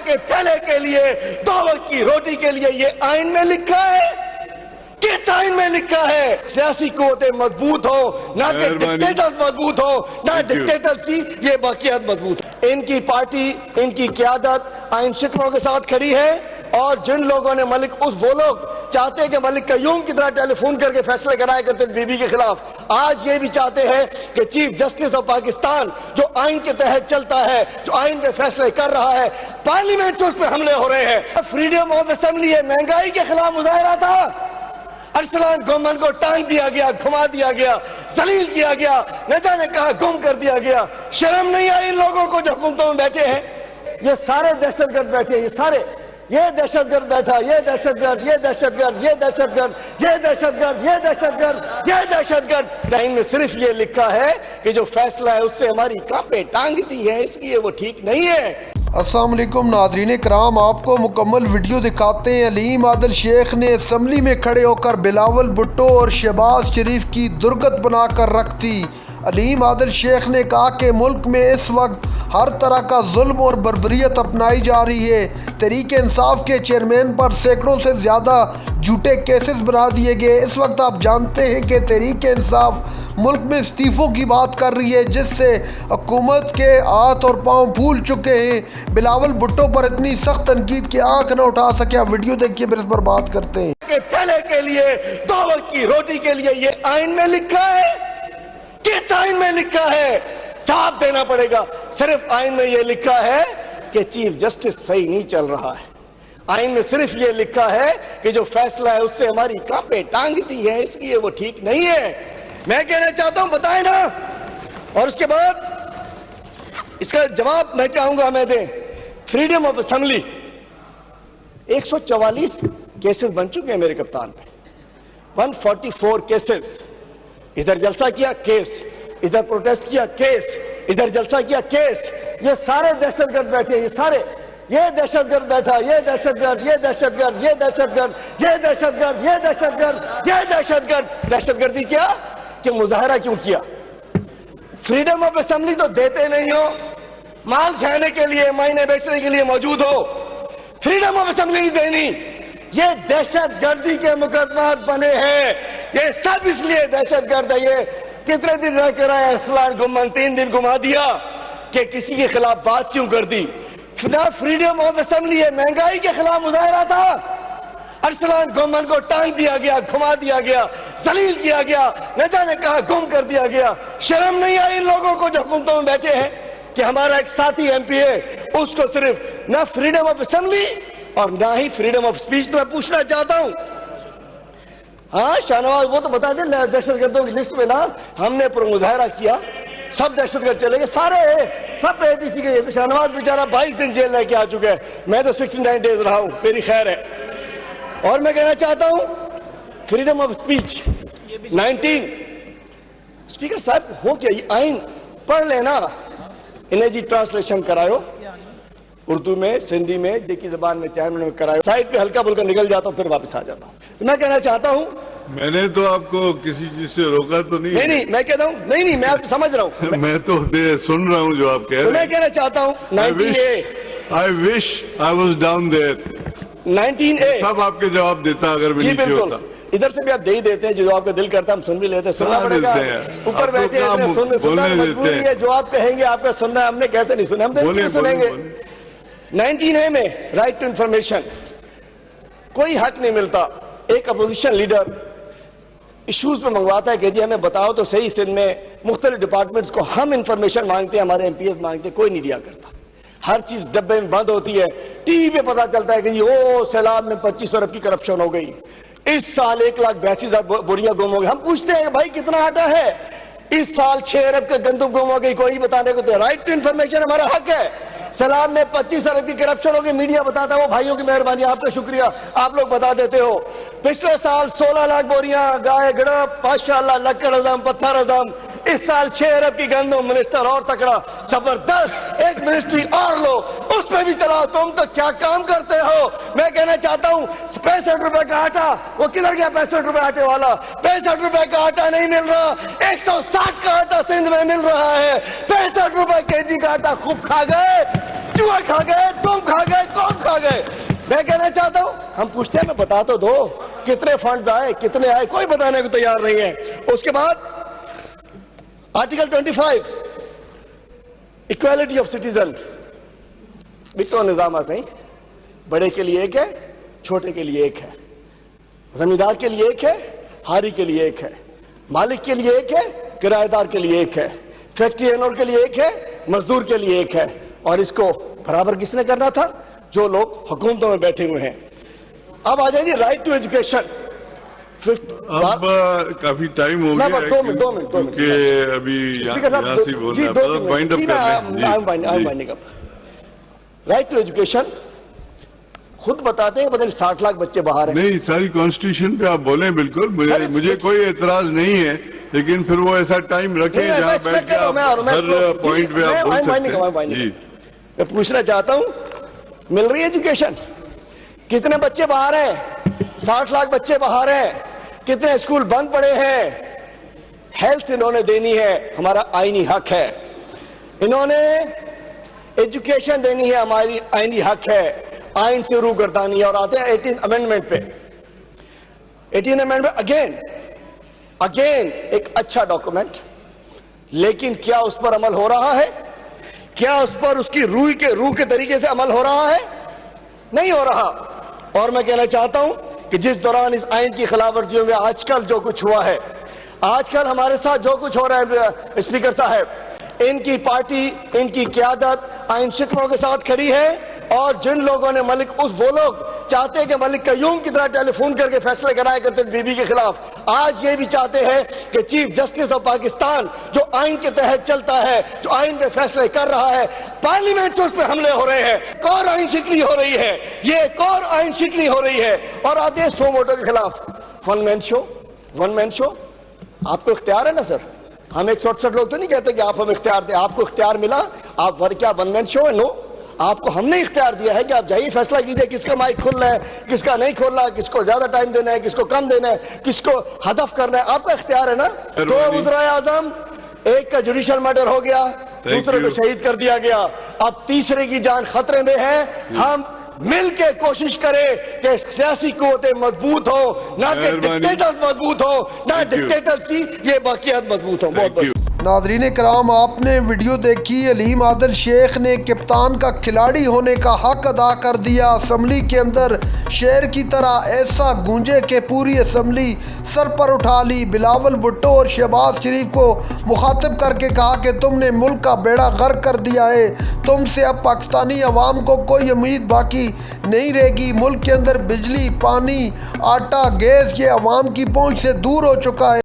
کہ تھیلے کے لیے دو وقت کی روٹی کے لیے یہ آئین میں لکھا ہے؟ کس آئین میں لکھا ہے؟ سیاسی قوتیں مضبوط ہو نہ کہ ڈکٹیٹرز مضبوط ہو نہ ڈکٹیٹرز کی یہ باقیات مضبوط ہو۔ ان کی پارٹی ان کی قیادت آئین شکنوں کے ساتھ کھڑی ہے، اور جن لوگوں نے ملک وہ لوگ چاہتے ہیں کہ ملک قیوم کی طرح ٹیلی فون کر کے فیصلے کرایا کرتے بی بی کے خلاف، آج یہ بھی چاہتے ہیں کہ چیف جسٹس آف پاکستان جو آئین کے تحت چلتا ہے، جو آئین پہ فیصلے کر رہا ہے، پارلیمنٹ سے اس پہ حملے ہو رہے ہیں۔ فریڈم آف اسمبلی ہے، مہنگائی کے خلاف مظاہرہ تھا، ارسلان گومن کو ٹانگ دیا گیا، گھما دیا گیا، ذلیل کیا گیا، نیتا نے کہا گم کر دیا گیا۔ شرم نہیں آئی ان لوگوں کو جو حکومتوں میں بیٹھے ہیں؟ یہ سارے دہشت گرد بیٹھے ہیں، یہ دہشت گرد بیٹھا، یہ دہشت گرد، یہ دہشت گرد، یہ دہشت گرد، یہ دہشت گرد، یہ دہشت گرد، یہ دہشت گرد۔ آئین میں صرف یہ لکھا ہے کہ جو فیصلہ ہے اس سے ہماری کانپیں ٹانگتی ہے، اس لیے وہ ٹھیک نہیں ہے۔ السلام علیکم ناظرین کرام، آپ کو مکمل ویڈیو دکھاتے ہیں۔ علیم عادل شیخ نے اسمبلی میں کھڑے ہو کر بلاول بھٹو اور شہباز شریف کی درگت بنا کر رکھ دی۔ علیم عادل شیخ نے کہا کہ ملک میں اس وقت ہر طرح کا ظلم اور بربریت اپنائی جا رہی ہے۔ تحریک انصاف کے چیئرمین پر سینکڑوں سے زیادہ جھوٹے کیسز بنا دیے گئے۔ اس وقت آپ جانتے ہیں کہ تحریک انصاف ملک میں استعفوں کی بات کر رہی ہے، جس سے حکومت کے ہاتھ اور پاؤں پھول چکے ہیں۔ بلاول بھٹو پر اتنی سخت تنقید کی آنکھ نہ اٹھا سکے۔ آپ ویڈیو دیکھیے پھر اس پر بات کرتے ہیں۔ کہ تھیلے کے لیے دو وقت کی روٹی کے لیے یہ آئین میں لکھا ہے؟ کس آئین میں لکھا ہے؟ چھاپ دینا پڑے گا۔ صرف آئین میں یہ لکھا ہے کہ چیف جسٹس صحیح نہیں چل رہا ہے۔ آئین میں صرف یہ لکھا ہے کہ جو فیصلہ ہے اس سے ہماری کانپیں ٹانگتی ہے، اس لیے وہ ٹھیک نہیں ہے۔ میں کہنا چاہتا ہوں بتائیں نا، اور اس کے بعد اس کا جواب میں چاہوں گا ہمیں دیں۔ فریڈم آف اسمبلی 144 کیسز بن چکے ہیں میرے کپتان پہ، 144 کیسز۔ ادھر جلسہ کیا کیس، ادھر پروٹیسٹ کیا کیس، ادھر جلسہ کیا کیس۔ یہ سارے دہشت گرد بیٹھے ہیں، یہ دہشت گرد بیٹھا، یہ دہشت گرد، یہ دہشت گرد، یہ دہشت گرد، یہ دہشت گرد، یہ دہشت گرد، یہ دہشت گرد۔ دہشت گردی کیا کہ مظاہرہ کیوں کیا؟ فریڈم آف اسمبلی تو دیتے نہیں ہو، مال کھانے کے لیے، مہینے بیچنے کے لیے موجود ہو، فریڈم آف اسمبلی نہیں دینی۔ یہ دہشت گردی کے مقدمات بنے ہیں، یہ سب اس لیے دہشت گرد ہے۔ یہ کتنے دن رہ کر آیا ارسلان گومن، 3 دن گھما دیا کہ کسی کے خلاف بات کیوں کر دی؟ فریڈم آف اسمبلی ہے، مہنگائی کے خلاف مظاہرہ تھا، ارسلان گومن کو ٹانگ دیا گیا، گھما دیا گیا، ذلیل کیا گیا، نیتا نے کہا گم کر دیا گیا۔ شرم نہیں آئی ان لوگوں کو جو حکومتوں میں بیٹھے ہیں کہ ہمارا ایک ساتھی ایم پی ہے، اس کو صرف نہ فریڈم آف اسمبلی اور نہ ہی فریڈم آف سپیچ۔ تو میں پوچھنا چاہتا ہوں، ہاں شاہنواز وہ تو بتا دیں دہشت گردوں کی لسٹ میں نا، ہم نے پر مظاہرہ کیا، سب دہشت گرد چلے گئے، سارے سب پہ APC کے۔ شاہنواز بیچارہ 22 دن جیل رہ کے آ چکے ہیں، میں تو 69 ڈیز رہا ہوں، میری خیر ہے۔ اور میں کہنا چاہتا ہوں فریڈم آف سپیچ 19 اسپیکر صاحب ہو کیا یہ آئین پڑھ لینا، انہیں جی ٹرانسلیشن کرایو، اردو میں، سندھی میں، جیکی زبان میں چاہے میں کرایو، سائٹ پہ ہلکا پھلکا نکل جاتا ہوں پھر واپس آ جاتا ہوں۔ میں کہنا چاہتا ہوں، میں نے تو آپ کو کسی چیز سے روکا تو نہیں۔ نہیں میں کہتا ہوں، نہیں میں آپ سمجھ رہا ہوں، میں تو سن رہا ہوں جو آپ کہہ رہے ہیں۔ میں کہنا چاہتا ہوں 19A I wish I was down there۔ 19A سب آپ کے جواب دیتا اگر میں جی نیچے بالکل، ہوتا۔ ادھر سے بھی آپ دے ہی دیتے ہیں، جو آپ کا دل کرتا ہم سن بھی لیتے ہیں، سننا پڑے گا، اوپر بیٹھے ہیں سننا مجبوری ہے، جو آپ کہیں گے آپ کا سننا ہے، ہم نے کیسے نہیں سنا، ہم تو نہیں سنیں گے۔ 19A میں رائٹ ٹو انفارمیشن کوئی حق نہیں ملتا۔ ایک اپوزیشن لیڈر ایشوز پہ منگواتا ہے کہ جی ہمیں بتاؤ تو صحیح، سندھ میں مختلف ڈپارٹمنٹس کو ہم انفارمیشن مانگتے ہیں، ہمارے MPs مانگتے ہیں، کوئی نہیں دیا کرتا، ہر چیز ڈبے میں بند ہوتی ہے۔ ٹی وی پہ پتا چلتا ہے کہ جی سیلاب میں 25 ارب کی کرپشن ہو گئی، اس سال 1,82,000 بوریاں گم ہو گئی۔ ہم پوچھتے ہیں کہ بھائی کتنا آٹا ہے؟ اس سال 6 ارب کا گندم گم ہو گئی، کوئی بتانے کو تو رائٹ ٹو انفارمیشن ہمارا حق ہے۔ سیلاب میں 25 ارب کی کرپشن ہو گئی، میڈیا بتاتا ہے، وہ بھائیوں کی مہربانی، آپ کا شکریہ، آپ لوگ بتا دیتے ہو۔ پچھلے سال 16 لاکھ بوریاں گائے گڑپ، ماشاءاللہ لکڑ ازم پتھر ازم۔ اس سال 6 ارب کی گندم، منسٹر اور تکڑا، زبردست، ایک منسٹری اور لو، اس پہ بھی چلاؤ۔ تم تو کیا کام کرتے ہو؟ میں کہنا چاہتا ہوں 65 روپے کا آٹا، وہ کدھر گیا 65 روپے آٹے والا؟ 65 روپے کا آٹا نہیں مل رہا، 160 کا آٹا سندھ میں مل رہا ہے۔ 65 روپے kg کا آٹا خوب کھا گئے، چوہے کھا گئے، تم کھا گئے، میں کہنا چاہتا ہوں ہم پوچھتے ہیں میں بتا تو دو کتنے فنڈز آئے کتنے آئے, کوئی بتانے کو تیار نہیں ہے. اس کے بعد آرٹیکل 25 اکویلٹی آف سٹیزن بھی تو نظام صحیح, بڑے کے لیے ایک ہے چھوٹے کے لیے ایک ہے, زمیندار کے لیے ایک ہے ہاری کے لیے ایک ہے, مالک کے لیے ایک ہے کرایہ دار کے لیے ایک ہے, فیکٹری اینور کے لیے ایک ہے مزدور کے لیے ایک ہے. اور اس کو برابر کس نے کرنا تھا؟ جو لوگ حکومتوں میں بیٹھے ہوئے ہیں. اب آ جائے گی رائٹ ٹو ایجوکیشن. اب کافی ٹائم ہو گیا کیونکہ ابھی یہاں سے بول رہا ہے. رائٹ ٹو ایجوکیشن خود بتاتے ہیں پتہ نہیں 60 لاکھ بچے باہر ہیں. نہیں, ساری کانسٹیٹیوشن پہ آپ بولیں بالکل, مجھے کوئی اعتراض نہیں ہے, لیکن پھر وہ ایسا ٹائم رکھیں جہاں بیٹھ کے ہر پوائنٹ پہ آپ بول سکتے ہیں. میں پوچھنا چاہتا ہوں مل رہی ہے ایجوکیشن؟ کتنے بچے باہر ہیں؟ 60 لاکھ بچے باہر ہیں. کتنے اسکول بند پڑے ہیں؟ ہیلتھ انہوں نے دینی ہے, ہمارا آئینی حق ہے. انہوں نے ایجوکیشن دینی ہے, ہماری آئینی حق ہے. آئین سے روگردانی ہے. اور آتے ہیں 18 امینڈمنٹ پہ. 18 امینڈمنٹ اگین ایک اچھا ڈاکومنٹ, لیکن کیا اس پر عمل ہو رہا ہے؟ کیا اس پر اس کی روح کے طریقے سے عمل ہو رہا ہے؟ نہیں ہو رہا. اور میں کہنا چاہتا ہوں کہ جس دوران اس آئین کی خلاف ورزیوں میں آج کل جو کچھ ہوا ہے, آج کل ہمارے ساتھ جو کچھ ہو رہا ہے, اسپیکر صاحب, ان کی پارٹی ان کی قیادت آئین شکنوں کے ساتھ کھڑی ہے. اور جن لوگوں نے وہ لوگ چاہتے ہیں کہ ملک قیوم کی طرح ٹیلی فون کر کے فیصلے کرایا کرتے بی بی کے خلاف, آج یہ بھی چاہتے ہیں کہ چیف جسٹس آف پاکستان جو آئین کے تحت چلتا ہے, جو آئین پہ فیصلے کر رہا ہے, پارلیمنٹ سے اس پہ حملے ہو رہے ہیں, ایک اور آئین شکنی ہو رہی ہے, یہ ایک اور آئین شکنی ہو رہی ہے. اور آتے ہیں سو موٹو کے خلاف. ون مین شو آپ کو اختیار ہے نا سر؟ ہم 168 لوگ تو نہیں کہتے کہ آپ ہمیں اختیار دیں. آپ کو اختیار ملا, آپ کیا ون مین شو ہے؟ نو, آپ کو ہم نے اختیار دیا ہے کہ آپ جائیے فیصلہ کیجئے کس کا مائک کھل رہا ہے کس کا نہیں کھل رہا, کس کو زیادہ ٹائم دینا ہے کس کو کم دینا ہے, کس کو ہدف کرنا ہے. آپ کا اختیار ہے نا. 2 وزرائے اعظم, ایک کا جوڈیشل مرڈر ہو گیا, دوسرے کو شہید کر دیا گیا, اب تیسرے کی جان خطرے میں ہے. ہم مل کے کوشش کریں کہ سیاسی قوتیں مضبوط ہوں, نہ کہ ڈکٹیٹرز مضبوط ہوں, نہ ڈکٹیٹرز کی یہ باقیات مضبوط ہوں. بہت بہت ناظرین کرام, آپ نے ویڈیو دیکھی. علیم عادل شیخ نے کپتان کا کھلاڑی ہونے کا حق ادا کر دیا. اسمبلی کے اندر شیر کی طرح ایسا گونجے کہ پوری اسمبلی سر پر اٹھا لی. بلاول بھٹو اور شہباز شریف کو مخاطب کر کے کہا کہ تم نے ملک کا بیڑا غرق کر دیا ہے, تم سے اب پاکستانی عوام کو کوئی امید باقی نہیں رہے گی. ملک کے اندر بجلی, پانی, آٹا, گیس یہ عوام کی پہنچ سے دور ہو چکا ہے.